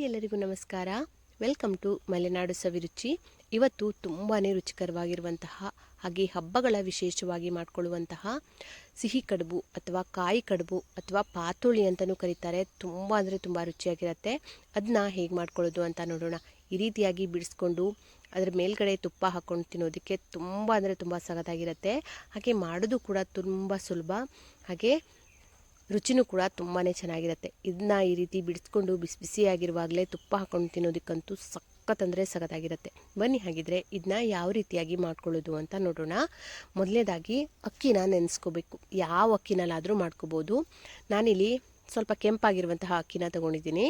ಎಲ್ಲರಿಗೂ ನಮಸ್ಕಾರ. Welcome to Malenadu ಸವಿರುಚಿ. ಇವತ್ತು ತುಂಬಾ ರುಚಿಕರವಾಗಿರುವಂತಹ ಹಾಗೆ ಹಬ್ಬಗಳ ವಿಶೇಷವಾಗಿ ಮಾಡಿಕೊಳ್ಳುವಂತಹ ಸಿಹಿ ಕಡುಬು ಅಥವಾ ಕಾಯಿ ಕಡುಬು ಅಥವಾ ಪಾತುಳಿ ಅಂತಲೂ ಕರೀತಾರೆ. ತುಂಬ ಅಂದರೆ ತುಂಬ ರುಚಿಯಾಗಿರುತ್ತೆ. ಅದನ್ನ ಹೇಗೆ ಮಾಡ್ಕೊಳ್ಳೋದು ಅಂತ ನೋಡೋಣ. ಈ ರೀತಿಯಾಗಿ ಬಿಡಿಸ್ಕೊಂಡು ಅದರ ಮೇಲ್ಗಡೆ ತುಪ್ಪ ಹಾಕ್ಕೊಂಡು ತಿನ್ನೋದಕ್ಕೆ ತುಂಬ ಅಂದರೆ ತುಂಬ ಸಖತ್ತಾಗಿರುತ್ತೆ. ಹಾಗೆ ಮಾಡೋದು ಕೂಡ ತುಂಬ ಸುಲಭ, ಹಾಗೆ ರುಚಿನೂ ಕೂಡ ತುಂಬಾ ಚೆನ್ನಾಗಿರುತ್ತೆ. ಇದನ್ನ ಈ ರೀತಿ ಬಿಡಿಸ್ಕೊಂಡು ಬಿಸಿ ಬಿಸಿಯಾಗಿರುವಾಗಲೇ ತುಪ್ಪ ಹಾಕ್ಕೊಂಡು ತಿನ್ನೋದಕ್ಕಂತೂ ಸಖತ್ತಂದರೆ ಸಖತ್ತಾಗಿರುತ್ತೆ. ಬನ್ನಿ ಹಾಗಿದ್ರೆ ಇದನ್ನ ಯಾವ ರೀತಿಯಾಗಿ ಮಾಡ್ಕೊಳ್ಳೋದು ಅಂತ ನೋಡೋಣ. ಮೊದಲನೇದಾಗಿ ಅಕ್ಕಿನ ನೆನೆಸ್ಕೋಬೇಕು. ಯಾವ ಅಕ್ಕಿನಲ್ಲಾದರೂ ಮಾಡ್ಕೋಬೋದು. ನಾನಿಲ್ಲಿ ಸ್ವಲ್ಪ ಕೆಂಪಾಗಿರುವಂತಹ ಅಕ್ಕಿನ ತಗೊಂಡಿದ್ದೀನಿ.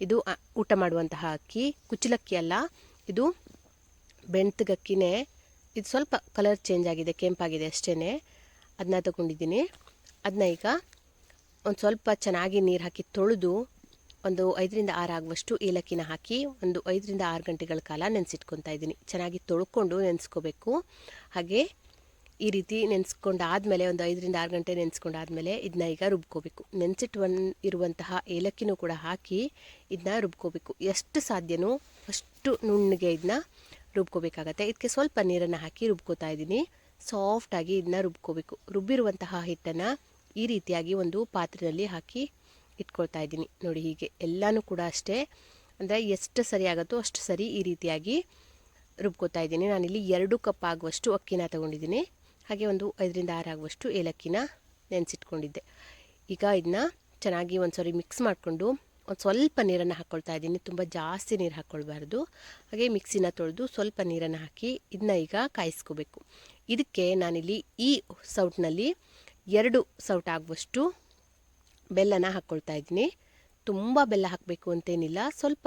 ಇದು ಊಟ ಮಾಡುವಂತಹ ಅಕ್ಕಿ, ಕುಚ್ಚಲಕ್ಕಿ ಅಲ್ಲ, ಇದು ಬೆಣ್ತಗಕ್ಕಿನೇ. ಇದು ಸ್ವಲ್ಪ ಕಲರ್ ಚೇಂಜ್ ಆಗಿದೆ, ಕೆಂಪಾಗಿದೆ ಅಷ್ಟೇ. ಅದನ್ನ ತಗೊಂಡಿದ್ದೀನಿ. ಅದನ್ನ ಈಗ ಒಂದು ಸ್ವಲ್ಪ ಚೆನ್ನಾಗಿ ನೀರು ಹಾಕಿ ತೊಳೆದು ಒಂದು 5ರಿಂದ 6 ಆಗುವಷ್ಟು ಏಲಕ್ಕಿನ ಹಾಕಿ ಒಂದು 5ರಿಂದ 6 ಗಂಟೆಗಳ ಕಾಲ ನೆನೆಸಿಟ್ಕೊತಾ ಇದ್ದೀನಿ. ಚೆನ್ನಾಗಿ ತೊಳ್ಕೊಂಡು ನೆನೆಸ್ಕೋಬೇಕು. ಹಾಗೆ ಈ ರೀತಿ ನೆನೆಸ್ಕೊಂಡಾದಮೇಲೆ ಒಂದು 5ರಿಂದ 6 ಗಂಟೆ ನೆನೆಸ್ಕೊಂಡಾದಮೇಲೆ ಇದನ್ನ ಈಗ ರುಬ್ಕೋಬೇಕು. ಇರುವಂತಹ ಏಲಕ್ಕಿನೂ ಕೂಡ ಹಾಕಿ ಇದನ್ನ ರುಬ್ಕೋಬೇಕು. ಎಷ್ಟು ಸಾಧ್ಯನೋ ಅಷ್ಟು ನುಣ್ಣಗೆ ಇದನ್ನ ರುಬ್ಕೋಬೇಕಾಗತ್ತೆ. ಇದಕ್ಕೆ ಸ್ವಲ್ಪ ನೀರನ್ನು ಹಾಕಿ ರುಬ್ಕೋತಾ ಇದ್ದೀನಿ. ಸಾಫ್ಟಾಗಿ ಇದನ್ನ ರುಬ್ಕೋಬೇಕು. ರುಬ್ಬಿರುವಂತಹ ಹಿಟ್ಟನ್ನು ಈ ರೀತಿಯಾಗಿ ಒಂದು ಪಾತ್ರೆಯಲ್ಲಿ ಹಾಕಿ ಇಟ್ಕೊಳ್ತಾ ಇದ್ದೀನಿ. ನೋಡಿ, ಹೀಗೆ ಎಲ್ಲನೂ ಕೂಡ ಅಷ್ಟೇ, ಅಂದರೆ ಎಷ್ಟು ಸರಿ ಆಗುತ್ತೋ ಅಷ್ಟು ಸರಿ ಈ ರೀತಿಯಾಗಿ ರುಬ್ಕೋತಾ ಇದ್ದೀನಿ. ನಾನಿಲ್ಲಿ 2 ಕಪ್ ಆಗುವಷ್ಟು ಅಕ್ಕಿನ ತಗೊಂಡಿದ್ದೀನಿ. ಹಾಗೆ ಒಂದು 5ರಿಂದ 6 ಆಗುವಷ್ಟು ಏಲಕ್ಕಿನ ನೆನೆಸಿಟ್ಕೊಂಡಿದ್ದೆ. ಈಗ ಇದನ್ನ ಚೆನ್ನಾಗಿ ಒಂದು ಸರಿ ಮಿಕ್ಸ್ ಮಾಡಿಕೊಂಡು ಒಂದು ಸ್ವಲ್ಪ ನೀರನ್ನು ಹಾಕ್ಕೊಳ್ತಾ ಇದ್ದೀನಿ. ತುಂಬ ಜಾಸ್ತಿ ನೀರು ಹಾಕ್ಕೊಳ್ಬಾರ್ದು. ಹಾಗೆ ಮಿಕ್ಸಿನ ತೊಳೆದು ಸ್ವಲ್ಪ ನೀರನ್ನು ಹಾಕಿ ಇದನ್ನ ಈಗ ಕಾಯಿಸ್ಕೋಬೇಕು. ಇದಕ್ಕೆ ನಾನಿಲ್ಲಿ ಈ ಸೌಟ್ನಲ್ಲಿ 2 ಸೌಟ್ ಆಗುವಷ್ಟು ಬೆಲ್ಲನ ಹಾಕ್ಕೊಳ್ತಾ ಇದ್ದೀನಿ. ತುಂಬ ಬೆಲ್ಲ ಹಾಕಬೇಕು ಅಂತೇನಿಲ್ಲ, ಸ್ವಲ್ಪ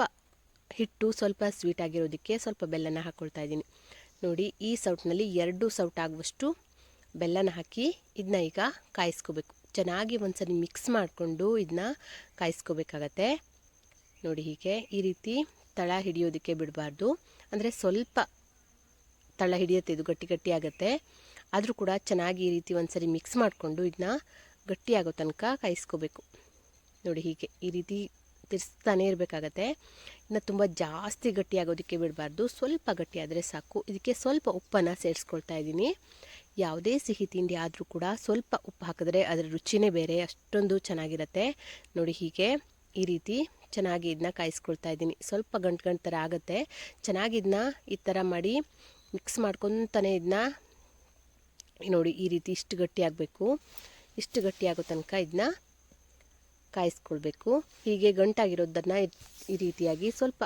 ಹಿಟ್ಟು ಸ್ವಲ್ಪ ಸ್ವೀಟ್ ಆಗಿರೋದಕ್ಕೆ ಸ್ವಲ್ಪ ಬೆಲ್ಲನ ಹಾಕ್ಕೊಳ್ತಾ ಇದ್ದೀನಿ. ನೋಡಿ, ಈ ಸೌಟ್ನಲ್ಲಿ 2 ಸೌಟ್ ಆಗುವಷ್ಟು ಬೆಲ್ಲನ ಹಾಕಿ ಇದನ್ನ ಈಗ ಕಾಯಿಸ್ಕೋಬೇಕು. ಚೆನ್ನಾಗಿ ಒಂದ್ಸರಿ ಮಿಕ್ಸ್ ಮಾಡಿಕೊಂಡು ಇದನ್ನ ಕಾಯಿಸ್ಕೋಬೇಕಾಗತ್ತೆ. ನೋಡಿ, ಹೀಗೆ ಈ ರೀತಿ ತಳ ಹಿಡಿಯೋದಕ್ಕೆ ಬಿಡಬಾರ್ದು. ಅಂದರೆ ಸ್ವಲ್ಪ ತಳ ಹಿಡಿಯುತ್ತೆ, ಇದು ಗಟ್ಟಿ ಗಟ್ಟಿ ಆಗುತ್ತೆ. ಆದರೂ ಕೂಡ ಚೆನ್ನಾಗಿ ಈ ರೀತಿ ಒಂದ್ಸರಿ ಮಿಕ್ಸ್ ಮಾಡಿಕೊಂಡು ಇದನ್ನ ಗಟ್ಟಿಯಾಗೋ ತನಕ ಕಾಯಿಸ್ಕೋಬೇಕು. ನೋಡಿ, ಹೀಗೆ ಈ ರೀತಿ ತಿರ್ಸ್ತಾನೆ ಇರಬೇಕಾಗತ್ತೆ. ಇನ್ನು ತುಂಬ ಜಾಸ್ತಿ ಗಟ್ಟಿಯಾಗೋದಕ್ಕೆ ಬಿಡಬಾರ್ದು, ಸ್ವಲ್ಪ ಗಟ್ಟಿಯಾದರೆ ಸಾಕು. ಇದಕ್ಕೆ ಸ್ವಲ್ಪ ಉಪ್ಪನ್ನು ಸೇರಿಸ್ಕೊಳ್ತಾ ಇದ್ದೀನಿ. ಯಾವುದೇ ಸಿಹಿ ತಿಂಡಿ ಆದರೂ ಕೂಡ ಸ್ವಲ್ಪ ಉಪ್ಪು ಹಾಕಿದ್ರೆ ಅದರ ರುಚಿನೇ ಬೇರೆ, ಅಷ್ಟೊಂದು ಚೆನ್ನಾಗಿರುತ್ತೆ. ನೋಡಿ, ಹೀಗೆ ಈ ರೀತಿ ಚೆನ್ನಾಗಿ ಇದನ್ನ ಕಾಯಿಸ್ಕೊಳ್ತಾ ಇದ್ದೀನಿ. ಸ್ವಲ್ಪ ಗಂಟು ಥರ ಆಗುತ್ತೆ. ಚೆನ್ನಾಗಿ ಇದನ್ನ ಈ ಥರ ಮಾಡಿ ಮಿಕ್ಸ್ ಮಾಡ್ಕೊತಾನೆ ಇದನ್ನ ನೋಡಿ, ಈ ರೀತಿ ಇಷ್ಟು ಗಟ್ಟಿ ಆಗಬೇಕು. ಇಷ್ಟು ಗಟ್ಟಿಯಾಗೋ ತನಕ ಇದನ್ನ ಕಾಯಿಸ್ಕೊಳ್ಬೇಕು. ಹೀಗೆ ಗಂಟಾಗಿರೋದನ್ನು ಈ ರೀತಿಯಾಗಿ ಸ್ವಲ್ಪ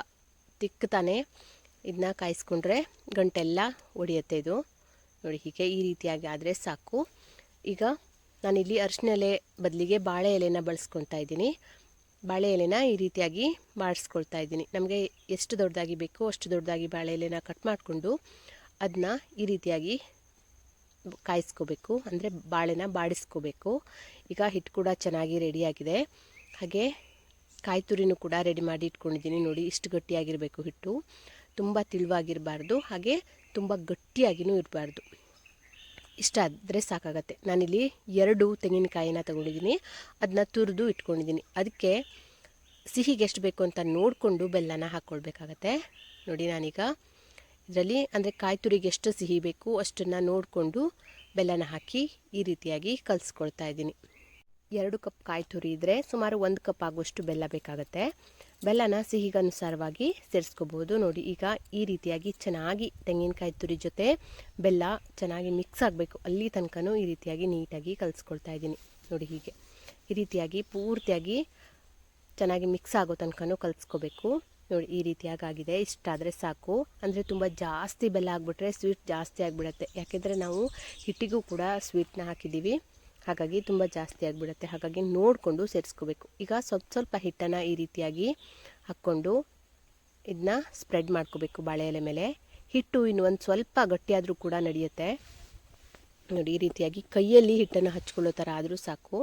ತಿಕ್ಕತಾನೆ ಇದನ್ನ ಕಾಯಿಸ್ಕೊಂಡ್ರೆ ಗಂಟೆಲ್ಲ ಒಡೆಯುತ್ತೆ ಇದು. ನೋಡಿ, ಹೀಗೆ ಈ ರೀತಿಯಾಗಿ ಆದರೆ ಸಾಕು. ಈಗ ನಾನಿಲ್ಲಿ ಅರಿಶಿನ ಎಲೆ ಬದಲಿಗೆ ಬಾಳೆ ಎಲೆನ ಬಳಸ್ಕೊಳ್ತಾ ಇದ್ದೀನಿ. ಬಾಳೆ ಎಲೆನ ಈ ರೀತಿಯಾಗಿ ಬಾಡಿಸ್ಕೊಳ್ತಾ ಇದ್ದೀನಿ. ನಮಗೆ ಎಷ್ಟು ದೊಡ್ಡದಾಗಿ ಬೇಕೋ ಅಷ್ಟು ದೊಡ್ಡದಾಗಿ ಬಾಳೆ ಎಲೆನ ಕಟ್ ಮಾಡಿಕೊಂಡು ಅದನ್ನ ಈ ರೀತಿಯಾಗಿ ಕಾಯಿಸ್ಕೋಬೇಕು, ಅಂದರೆ ಬಾಳೆನ ಬಾಡಿಸ್ಕೋಬೇಕು. ಈಗ ಹಿಟ್ಟು ಕೂಡ ಚೆನ್ನಾಗಿ ರೆಡಿಯಾಗಿದೆ. ಹಾಗೆ ಕಾಯಿ ತುರಿನೂ ಕೂಡ ರೆಡಿ ಮಾಡಿ ಇಟ್ಕೊಂಡಿದ್ದೀನಿ. ನೋಡಿ, ಇಷ್ಟು ಗಟ್ಟಿಯಾಗಿರಬೇಕು ಹಿಟ್ಟು, ತುಂಬ ತಿಳುವಾಗಿರಬಾರ್ದು, ಹಾಗೆ ತುಂಬ ಗಟ್ಟಿಯಾಗಿಯೂ ಇರಬಾರ್ದು. ಇಷ್ಟಾದರೆ ಸಾಕಾಗತ್ತೆ. ನಾನಿಲ್ಲಿ 2 ತೆಂಗಿನಕಾಯಿನ ತಗೊಂಡಿದ್ದೀನಿ. ಅದನ್ನ ತುರಿದು ಇಟ್ಕೊಂಡಿದ್ದೀನಿ. ಅದಕ್ಕೆ ಸಿಹಿಗೆ ಎಷ್ಟು ಬೇಕು ಅಂತ ನೋಡಿಕೊಂಡು ಬೆಲ್ಲನ ಹಾಕ್ಕೊಳ್ಬೇಕಾಗತ್ತೆ. ನೋಡಿ, ನಾನೀಗ ಇದರಲ್ಲಿ ಅಂದರೆ ಕಾಯಿ ತುರಿಗೆ ಎಷ್ಟು ಸಿಹಿ ಬೇಕು ಅಷ್ಟನ್ನು ನೋಡಿಕೊಂಡು ಬೆಲ್ಲನ ಹಾಕಿ ಈ ರೀತಿಯಾಗಿ ಕಲಿಸ್ಕೊಳ್ತಾ ಇದ್ದೀನಿ. 2 ಕಪ್ ಕಾಯಿ ತುರಿ ಇದ್ದರೆ ಸುಮಾರು 1 ಕಪ್ ಆಗುವಷ್ಟು ಬೆಲ್ಲ ಬೇಕಾಗುತ್ತೆ. ಬೆಲ್ಲನ ಸಿಹಿಗನುಸಾರವಾಗಿ ಸೇರಿಸ್ಕೋಬೋದು. ನೋಡಿ, ಈಗ ಈ ರೀತಿಯಾಗಿ ಚೆನ್ನಾಗಿ ತೆಂಗಿನಕಾಯಿ ತುರಿ ಜೊತೆ ಬೆಲ್ಲ ಚೆನ್ನಾಗಿ ಮಿಕ್ಸ್ ಆಗಬೇಕು. ಅಲ್ಲಿ ತನಕನೂ ಈ ರೀತಿಯಾಗಿ ನೀಟಾಗಿ ಕಲಿಸ್ಕೊಳ್ತಾ ಇದ್ದೀನಿ. ನೋಡಿ, ಹೀಗೆ ಈ ರೀತಿಯಾಗಿ ಪೂರ್ತಿಯಾಗಿ ಚೆನ್ನಾಗಿ ಮಿಕ್ಸ್ ಆಗೋ ತನಕನೂ ಕಲಿಸ್ಕೋಬೇಕು. ನೋಡಿ, ಈ ರೀತಿಯಾಗಿ ಆಗಿದೆ. ಇಷ್ಟಾದರೆ ಸಾಕು. ಅಂದರೆ ತುಂಬ ಜಾಸ್ತಿ ಬೆಲ್ಲ ಆಗಿಬಿಟ್ರೆ ಸ್ವೀಟ್ ಜಾಸ್ತಿ ಆಗಿಬಿಡುತ್ತೆ. ಯಾಕೆಂದರೆ ನಾವು ಹಿಟ್ಟಿಗೂ ಕೂಡ ಸ್ವೀಟ್ನ ಹಾಕಿದ್ದೀವಿ, ಹಾಗಾಗಿ ತುಂಬ ಜಾಸ್ತಿ ಆಗಿಬಿಡುತ್ತೆ. ಹಾಗಾಗಿ ನೋಡಿಕೊಂಡು ಸೇರಿಸ್ಕೋಬೇಕು. ಈಗ ಸ್ವಲ್ಪ ಹಿಟ್ಟನ್ನು ಈ ರೀತಿಯಾಗಿ ಹಾಕ್ಕೊಂಡು ಇದನ್ನ ಸ್ಪ್ರೆಡ್ ಮಾಡ್ಕೋಬೇಕು ಬಾಳೆ ಎಲೆ ಮೇಲೆ. ಹಿಟ್ಟು ಇನ್ನು ಒಂದು ಸ್ವಲ್ಪ ಗಟ್ಟಿಯಾದರೂ ಕೂಡ ನಡೆಯುತ್ತೆ. ನೋಡಿ, ಈ ರೀತಿಯಾಗಿ ಕೈಯಲ್ಲಿ ಹಿಟ್ಟನ್ನು ಹಚ್ಕೊಳ್ಳೋ ಥರ ಆದರೂ ಸಾಕು,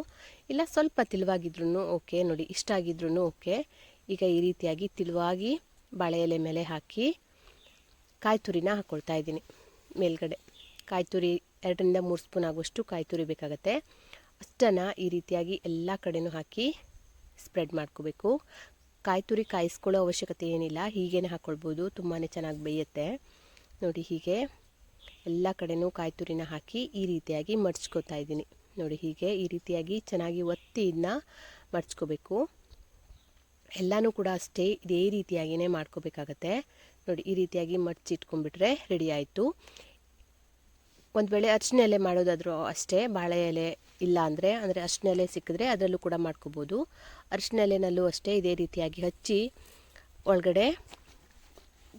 ಇಲ್ಲ ಸ್ವಲ್ಪ ತಿಳುವಾಗಿದ್ರೂ ಓಕೆ. ನೋಡಿ, ಇಷ್ಟ ಆಗಿದ್ರೂ ಓಕೆ. ಈಗ ಈ ರೀತಿಯಾಗಿ ತಿಳುವಾಗಿ ಬಾಳೆ ಎಲೆ ಮೇಲೆ ಹಾಕಿ ಕಾಯಿ ತುರಿನ ಹಾಕ್ಕೊಳ್ತಾ ಇದ್ದೀನಿ ಮೇಲ್ಗಡೆ. ಕಾಯಿ ತುರಿ 2ರಿಂದ 3 ಸ್ಪೂನ್ ಆಗುವಷ್ಟು ಕಾಯಿ ತುರಿ ಬೇಕಾಗುತ್ತೆ. ಅಷ್ಟನ್ನು ಈ ರೀತಿಯಾಗಿ ಎಲ್ಲ ಕಡೆನೂ ಹಾಕಿ ಸ್ಪ್ರೆಡ್ ಮಾಡ್ಕೋಬೇಕು. ಕಾಯಿ ತುರಿ ಕಾಯಿಸ್ಕೊಳ್ಳೋ ಅವಶ್ಯಕತೆ ಏನಿಲ್ಲ, ಹೀಗೇ ಹಾಕ್ಕೊಳ್ಬೋದು, ತುಂಬಾ ಚೆನ್ನಾಗಿ ಬೇಯುತ್ತೆ. ನೋಡಿ ಹೀಗೆ ಎಲ್ಲ ಕಡೆನೂ ಕಾಯಿ ತುರಿನ ಹಾಕಿ ಈ ರೀತಿಯಾಗಿ ಮಡ್ಚ್ಕೊತಾ ಇದ್ದೀನಿ. ನೋಡಿ ಹೀಗೆ ಈ ರೀತಿಯಾಗಿ ಚೆನ್ನಾಗಿ ಒತ್ತಿ ಇದನ್ನ ಮಡ್ಚ್ಕೋಬೇಕು. ಎಲ್ಲನೂ ಕೂಡ ಅಷ್ಟೇ ಇದೇ ರೀತಿಯಾಗಿಯೇ ಮಾಡ್ಕೋಬೇಕಾಗತ್ತೆ. ನೋಡಿ ಈ ರೀತಿಯಾಗಿ ಮಡ್ಚಿಟ್ಕೊಂಡ್ಬಿಟ್ರೆ ರೆಡಿ ಆಯಿತು. ಒಂದು ವೇಳೆ ಅರಿಶಿನ ಎಲೆ ಮಾಡೋದಾದರೂ ಅಷ್ಟೇ, ಬಾಳೆ ಎಲೆ ಇಲ್ಲ ಅಂದರೆ ಅರಿಶಿನ ಎಲೆ ಸಿಕ್ಕಿದ್ರೆ ಅದರಲ್ಲೂ ಕೂಡ ಮಾಡ್ಕೋಬೋದು. ಅರಿಶಿನ ಎಲೆನಲ್ಲೂ ಅಷ್ಟೇ ಇದೇ ರೀತಿಯಾಗಿ ಹಚ್ಚಿ ಒಳಗಡೆ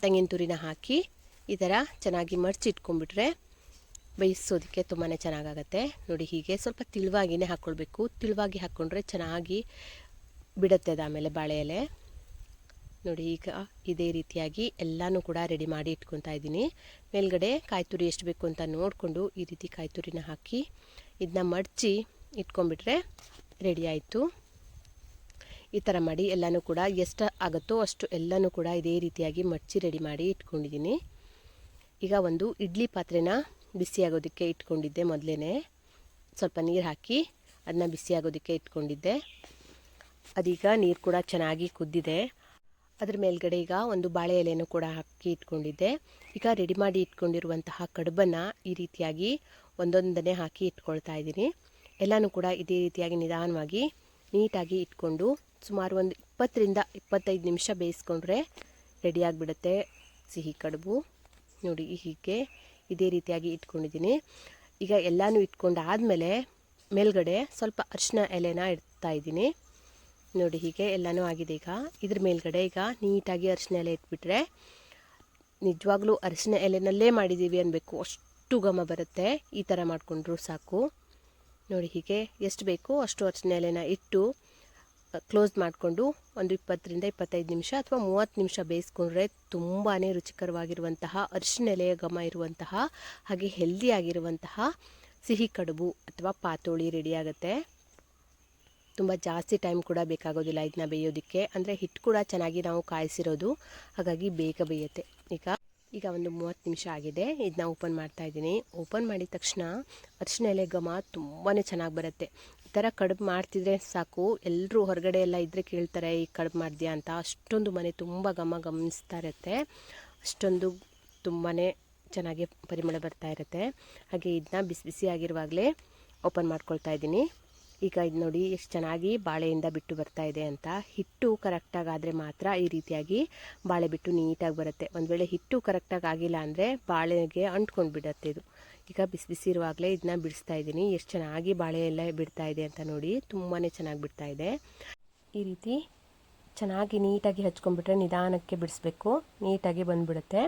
ತೆಂಗಿನ ತುರಿನ ಹಾಕಿ ಈ ಥರ ಚೆನ್ನಾಗಿ ಮಡ್ಚಿಟ್ಕೊಂಡ್ಬಿಟ್ರೆ ಬೇಯಿಸೋದಕ್ಕೆ ತುಂಬಾ ಚೆನ್ನಾಗಾಗತ್ತೆ. ನೋಡಿ ಹೀಗೆ ಸ್ವಲ್ಪ ತಿಳುವಾಗಿಯೇ ಹಾಕ್ಕೊಳ್ಬೇಕು, ತಿಳುವಾಗಿ ಹಾಕ್ಕೊಂಡ್ರೆ ಚೆನ್ನಾಗಿ ಬಿಡುತ್ತೆ ಅದು ಆಮೇಲೆ ಬಾಳೆ ಎಲೆ. ನೋಡಿ ಈಗ ಇದೇ ರೀತಿಯಾಗಿ ಎಲ್ಲನೂ ಕೂಡ ರೆಡಿ ಮಾಡಿ ಇಟ್ಕೊತಾ ಇದ್ದೀನಿ. ಮೇಲ್ಗಡೆ ಕಾಯಿ ತುರಿ ಎಷ್ಟು ಬೇಕು ಅಂತ ನೋಡಿಕೊಂಡು ಈ ರೀತಿ ಕಾಯಿ ತುರಿನ ಹಾಕಿ ಇದನ್ನ ಮಡಚಿ ಇಟ್ಕೊಂಡ್ಬಿಟ್ರೆ ರೆಡಿ ಆಯಿತು. ಈ ಥರ ಮಾಡಿ ಎಲ್ಲನೂ ಕೂಡ ಎಷ್ಟು ಆಗುತ್ತೋ ಅಷ್ಟು ಎಲ್ಲನೂ ಕೂಡ ಇದೇ ರೀತಿಯಾಗಿ ಮಡಚಿ ರೆಡಿ ಮಾಡಿ ಇಟ್ಕೊಂಡಿದ್ದೀನಿ. ಈಗ ಒಂದು ಇಡ್ಲಿ ಪಾತ್ರೆನ ಬಿಸಿಯಾಗೋದಕ್ಕೆ ಇಟ್ಕೊಂಡಿದ್ದೆ. ಮೊದಲೇ ಸ್ವಲ್ಪ ನೀರು ಹಾಕಿ ಅದನ್ನ ಬಿಸಿಯಾಗೋದಕ್ಕೆ ಇಟ್ಕೊಂಡಿದ್ದೆ. ಅದೀಗ ನೀರು ಕೂಡ ಚೆನ್ನಾಗಿ ಕುದ್ದಿದೆ. ಅದ್ರ ಮೇಲ್ಗಡೆ ಈಗ ಒಂದು ಬಾಳೆ ಎಲೆನೂ ಕೂಡ ಹಾಕಿ ಇಟ್ಕೊಂಡಿದ್ದೆ. ಈಗ ರೆಡಿ ಮಾಡಿ ಇಟ್ಕೊಂಡಿರುವಂತಹ ಕಡುಬನ್ನು ಈ ರೀತಿಯಾಗಿ ಒಂದೊಂದನ್ನೇ ಹಾಕಿ ಇಟ್ಕೊಳ್ತಾ ಇದ್ದೀನಿ. ಎಲ್ಲನೂ ಕೂಡ ಇದೇ ರೀತಿಯಾಗಿ ನಿಧಾನವಾಗಿ ನೀಟಾಗಿ ಇಟ್ಕೊಂಡು ಸುಮಾರು ಒಂದು 20ರಿಂದ 25 ನಿಮಿಷ ಬೇಯಿಸ್ಕೊಂಡ್ರೆ ರೆಡಿಯಾಗಿಬಿಡುತ್ತೆ ಸಿಹಿ ಕಡುಬು. ನೋಡಿ ಹೀಗೆ ಇದೇ ರೀತಿಯಾಗಿ ಇಟ್ಕೊಂಡಿದ್ದೀನಿ. ಈಗ ಎಲ್ಲನೂ ಇಟ್ಕೊಂಡಾದಮೇಲೆ ಮೇಲ್ಗಡೆ ಸ್ವಲ್ಪ ಅರಿಶಿನ ಎಲೆನ ಇಡ್ತಾ ಇದ್ದೀನಿ. ನೋಡಿ ಹೀಗೆ ಎಲ್ಲನೂ ಆಗಿದೆ. ಈಗ ಇದ್ರ ಮೇಲ್ಗಡೆ ಈಗ ನೀಟಾಗಿ ಅರಿಶಿನ ಎಲೆ ಇಟ್ಬಿಟ್ರೆ ನಿಜವಾಗ್ಲೂ ಅರಿಶಿನ ಎಲೆನಲ್ಲೇ ಮಾಡಿದ್ದೀವಿ ಅನ್ನಬೇಕು, ಅಷ್ಟು ಘಮ ಬರುತ್ತೆ. ಈ ಥರ ಮಾಡಿಕೊಂಡ್ರೂ ಸಾಕು. ನೋಡಿ ಹೀಗೆ ಎಷ್ಟು ಬೇಕೋ ಅಷ್ಟು ಅರಿಶಿನ ಎಲೆನ ಇಟ್ಟು ಕ್ಲೋಸ್ ಮಾಡಿಕೊಂಡು ಒಂದು 20ರಿಂದ 25 ನಿಮಿಷ ಅಥವಾ 30 ನಿಮಿಷ ಬೇಯಿಸ್ಕೊಂಡ್ರೆ ತುಂಬಾ ರುಚಿಕರವಾಗಿರುವಂತಹ ಅರಿಶಿನ ಎಲೆಯ ಘಮ ಇರುವಂತಹ ಹಾಗೆ ಹೆಲ್ದಿಯಾಗಿರುವಂತಹ ಸಿಹಿ ಕಡುಬು ಅಥವಾ ಪಾತೋಳಿ ರೆಡಿಯಾಗುತ್ತೆ. ತುಂಬ ಜಾಸ್ತಿ ಟೈಮ್ ಕೂಡ ಬೇಕಾಗೋದಿಲ್ಲ ಇದನ್ನ ಬೇಯೋದಕ್ಕೆ, ಅಂದರೆ ಹಿಟ್ಟು ಕೂಡ ಚೆನ್ನಾಗಿ ನಾವು ಕಾಯಿಸಿರೋದು, ಹಾಗಾಗಿ ಬೇಗ ಬೇಯುತ್ತೆ. ಈಗ ಒಂದು 30 ನಿಮಿಷ ಆಗಿದೆ. ಇದನ್ನ ಓಪನ್ ಮಾಡ್ತಾ ಇದ್ದೀನಿ. ಓಪನ್ ಮಾಡಿದ ತಕ್ಷಣ ಅರಿಶಿನ ಎಲೆ ಘಮ ತುಂಬಾ ಚೆನ್ನಾಗಿ ಬರುತ್ತೆ. ಈ ಥರ ಕಡುಬು ಮಾಡ್ತಿದ್ರೆ ಸಾಕು, ಎಲ್ಲರೂ ಹೊರಗಡೆ ಎಲ್ಲ ಇದ್ದರೆ ಕೇಳ್ತಾರೆ ಈ ಕಡುಬು ಮಾಡಿದ್ಯಾ ಅಂತ. ಅಷ್ಟೊಂದು ಮನೆ ತುಂಬ ಗಮನಿಸ್ತಾ ಇರುತ್ತೆ, ಅಷ್ಟೊಂದು ತುಂಬಾ ಚೆನ್ನಾಗಿ ಪರಿಮಳ ಬರ್ತಾ ಇರುತ್ತೆ. ಹಾಗೆ ಇದನ್ನ ಬಿಸಿ ಬಿಸಿ ಆಗಿರುವಾಗಲೇ ಓಪನ್ ಮಾಡ್ಕೊಳ್ತಾ ಇದ್ದೀನಿ. ಈಗ ಇದು ನೋಡಿ ಎಷ್ಟು ಚೆನ್ನಾಗಿ ಬಾಳೆಯಿಂದ ಬಿಟ್ಟು ಬರ್ತಾ ಇದೆ ಅಂತ. ಹಿಟ್ಟು ಕರೆಕ್ಟಾಗಿ ಆದರೆ ಮಾತ್ರ ಈ ರೀತಿಯಾಗಿ ಬಾಳೆ ಬಿಟ್ಟು ನೀಟಾಗಿ ಬರುತ್ತೆ. ಒಂದು ವೇಳೆ ಹಿಟ್ಟು ಕರೆಕ್ಟಾಗಿ ಆಗಿಲ್ಲ ಅಂದರೆ ಬಾಳೆಗೆ ಅಂಟ್ಕೊಂಡು ಬಿಡುತ್ತೆ ಇದು. ಈಗ ಬಿಸಿ ಬಿಸಿ ಇರುವಾಗಲೇ ಇದನ್ನ ಬಿಡಿಸ್ತಾ ಇದ್ದೀನಿ. ಎಷ್ಟು ಚೆನ್ನಾಗಿ ಬಾಳೆ ಎಲ್ಲ ಬಿಡ್ತಾ ಇದೆ ಅಂತ ನೋಡಿ, ತುಂಬಾ ಚೆನ್ನಾಗಿ ಬಿಡ್ತಾ ಇದೆ. ಈ ರೀತಿ ಚೆನ್ನಾಗಿ ನೀಟಾಗಿ ಹಚ್ಕೊಂಡ್ಬಿಟ್ರೆ ನಿಧಾನಕ್ಕೆ ಬಿಡಿಸ್ಬೇಕು, ನೀಟಾಗಿ ಬಂದುಬಿಡುತ್ತೆ.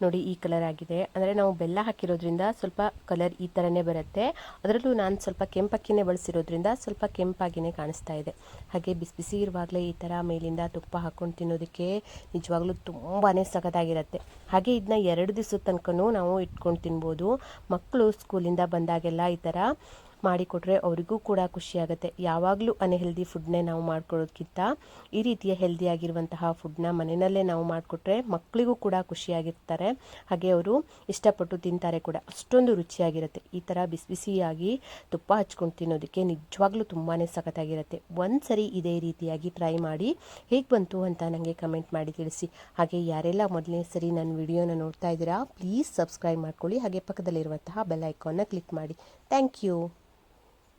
ನೋಡಿ ಈ ಕಲರ್ ಆಗಿದೆ, ಅಂದರೆ ನಾವು ಬೆಲ್ಲ ಹಾಕಿರೋದ್ರಿಂದ ಸ್ವಲ್ಪ ಕಲರ್ ಈ ಥರನೇ ಬರುತ್ತೆ. ಅದರಲ್ಲೂ ನಾನು ಸ್ವಲ್ಪ ಕೆಂಪಕ್ಕಿನೇ ಬಳಸಿರೋದ್ರಿಂದ ಸ್ವಲ್ಪ ಕೆಂಪಾಗಿಯೇ ಕಾಣಿಸ್ತಾ ಇದೆ. ಹಾಗೆ ಬಿಸಿ ಬಿಸಿ ಇರುವಾಗಲೇ ಈ ಥರ ಮೇಲಿಂದ ತುಪ್ಪ ಹಾಕ್ಕೊಂಡು ತಿನ್ನೋದಕ್ಕೆ ನಿಜವಾಗ್ಲೂ ತುಂಬಾ ಸಖತ್ತಾಗಿರುತ್ತೆ. ಹಾಗೆ ಇದನ್ನ 2 ದಿವಸದ ತನಕನೂ ನಾವು ಇಟ್ಕೊಂಡು ತಿನ್ಬೋದು. ಮಕ್ಕಳು ಸ್ಕೂಲಿಂದ ಬಂದಾಗೆಲ್ಲ ಈ ಥರ ಮಾಡಿಕೊಟ್ರೆ ಅವರಿಗೂ ಕೂಡ ಖುಷಿಯಾಗುತ್ತೆ. ಯಾವಾಗಲೂ ಅನ್ಹೆಲ್ದಿ ಫುಡ್ನೇ ನಾವು ಮಾಡ್ಕೊಳ್ಳೋದಕ್ಕಿಂತ ಈ ರೀತಿಯ ಹೆಲ್ದಿಯಾಗಿರುವಂತಹ ಫುಡ್ನ ಮನೆಯಲ್ಲೇ ನಾವು ಮಾಡಿಕೊಟ್ರೆ ಮಕ್ಕಳಿಗೂ ಕೂಡ ಖುಷಿಯಾಗಿರ್ತಾರೆ, ಹಾಗೆ ಅವರು ಇಷ್ಟಪಟ್ಟು ತಿಂತಾರೆ ಕೂಡ. ಅಷ್ಟೊಂದು ರುಚಿಯಾಗಿರುತ್ತೆ. ಈ ಥರ ಬಿಸಿ ಬಿಸಿಯಾಗಿ ತುಪ್ಪ ಹಚ್ಕೊಂಡು ತಿನ್ನೋದಕ್ಕೆ ನಿಜವಾಗ್ಲೂ ತುಂಬಾ ಸಖತ್ತಾಗಿರುತ್ತೆ. ಒಂದು ಸರಿ ಇದೇ ರೀತಿಯಾಗಿ ಟ್ರೈ ಮಾಡಿ ಹೇಗೆ ಬಂತು ಅಂತ ನನಗೆ ಕಮೆಂಟ್ ಮಾಡಿ ತಿಳಿಸಿ. ಹಾಗೆ ಯಾರೆಲ್ಲ ಮೊದಲನೇ ಸರಿ ನನ್ನ ವಿಡಿಯೋನ ನೋಡ್ತಾ ಇದ್ದೀರಾ ಪ್ಲೀಸ್ ಸಬ್ಸ್ಕ್ರೈಬ್ ಮಾಡ್ಕೊಳ್ಳಿ, ಹಾಗೆ ಪಕ್ಕದಲ್ಲಿರುವಂತಹ ಬೆಲ್ ಐಕಾನ್ನ ಕ್ಲಿಕ್ ಮಾಡಿ. Thank you.